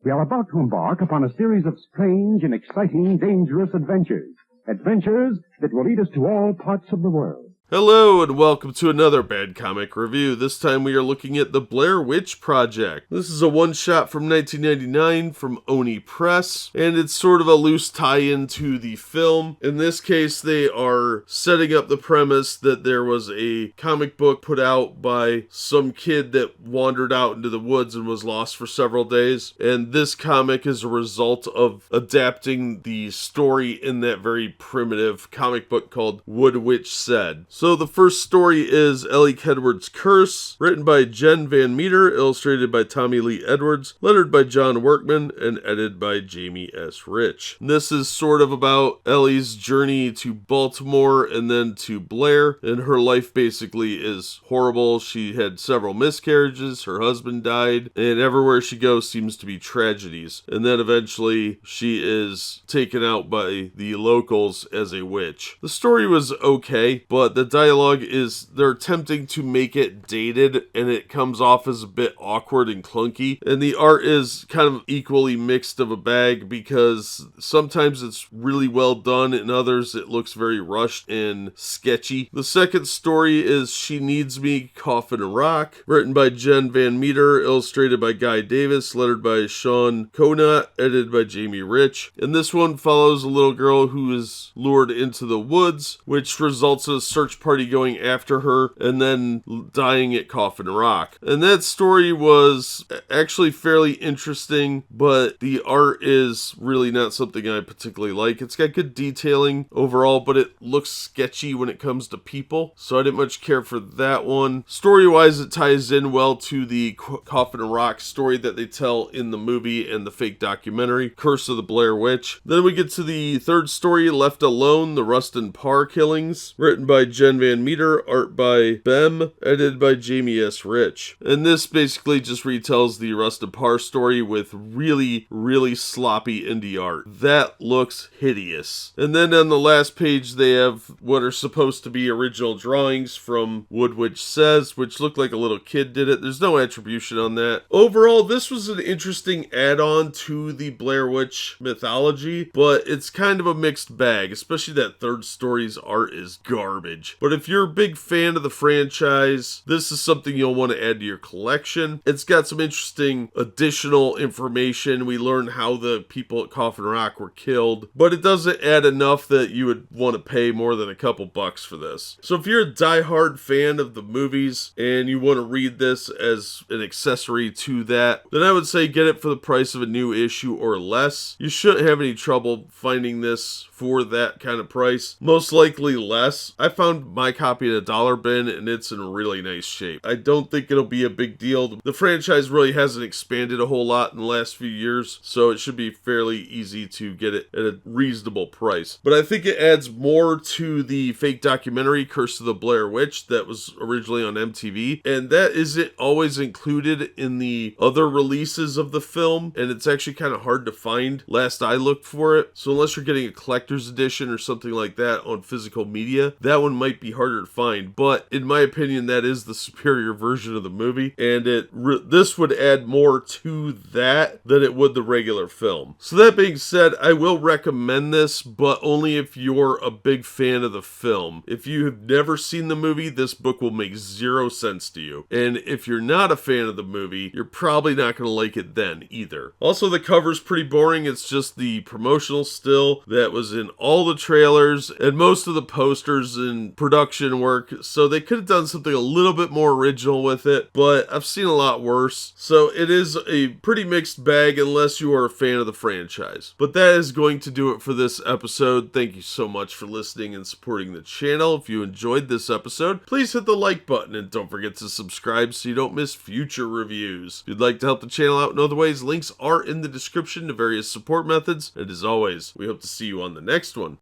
We are about to embark upon a series of strange and exciting, dangerous adventures. Adventures that will lead us to all parts of the world. Hello and welcome to another Bad Comic Review. This time we are looking at the Blair Witch Project. This is a one-shot from 1999 from Oni Press, and it's sort of a loose tie-in to the film. In this case, they are setting up the premise that there was a comic book put out by some kid that wandered out into the woods and was lost for several days, and this comic is a result of adapting the story in that very primitive comic book called Wood Witch Said. So the first story is Elly Kedward's Curse, written by Jen Van Meter, illustrated by Tommy Lee Edwards, lettered by John Workman, and edited by Jamie S. Rich. This is sort of about Elly's journey to Baltimore and then to Blair, and her life basically is horrible. She had several miscarriages, her husband died, and everywhere she goes seems to be tragedies. And then eventually she is taken out by the locals as a witch. The story was okay, but the dialogue is, they're attempting to make it dated and it comes off as a bit awkward and clunky, and the art is kind of equally mixed of a bag because sometimes it's really well done and others it looks very rushed and sketchy. The second story is She Needs Me, Coffin and Rock, written by Jen Van Meter, illustrated by Guy Davis, lettered by Sean Konot, edited by Jamie Rich, and this one follows a little girl who is lured into the woods, which results in a search party going after her and then dying at Coffin Rock. And that story was actually fairly interesting, but the art is really not something I particularly like. It's got good detailing overall, but it looks sketchy when it comes to people, so I didn't much care for that one. Story-wise, it ties in well to the Coffin Rock story that they tell in the movie and the fake documentary, Curse of the Blair Witch. Then we get to the third story, Left Alone, the Rustin Parr killings, written by Jen Van Meter, art by Bem, edited by Jamie S. Rich. And this basically just retells the Rustin Parr story with really, really sloppy indie art. That looks hideous. And then on the last page they have what are supposed to be original drawings from Wood Witch Says, which look like a little kid did it. There's no attribution on that. Overall, this was an interesting add-on to the Blair Witch mythology, but it's kind of a mixed bag, especially that third story's art is garbage. But if you're a big fan of the franchise, this is something you'll want to add to your collection. It's got some interesting additional information. We learn how the people at Coffin Rock were killed, but it doesn't add enough that you would want to pay more than a couple bucks for this. So if you're a diehard fan of the movies and you want to read this as an accessory to that, then I would say get it for the price of a new issue or less. You shouldn't have any trouble finding this for that kind of price. Most likely less. I found my copy in a dollar bin and it's in really nice shape. I don't think it'll be a big deal. The franchise really hasn't expanded a whole lot in the last few years, so it should be fairly easy to get it at a reasonable price. But I think it adds more to the fake documentary Curse of the Blair Witch that was originally on MTV, and that isn't always included in the other releases of the film, and it's actually kind of hard to find last I looked for it. So unless you're getting a collector's edition or something like that on physical media, that one might be harder to find, but in my opinion that is the superior version of the movie, and this would add more to that than it would the regular film. So that being said, I will recommend this, but only if you're a big fan of the film. If you have never seen the movie, this book will make zero sense to you, and if you're not a fan of the movie, you're probably not going to like it then either. Also, the cover's pretty boring. It's just the promotional still that was in all the trailers and most of the posters and production work, so they could have done something a little bit more original with it, but I've seen a lot worse. So it is a pretty mixed bag unless you are a fan of the franchise. But that is going to do it for this episode. Thank you so much for listening and supporting the channel. If you enjoyed this episode, please hit the like button and don't forget to subscribe so you don't miss future reviews. If you'd like to help the channel out in other ways, links are in the description to various support methods. And as always, we hope to see you on the next one.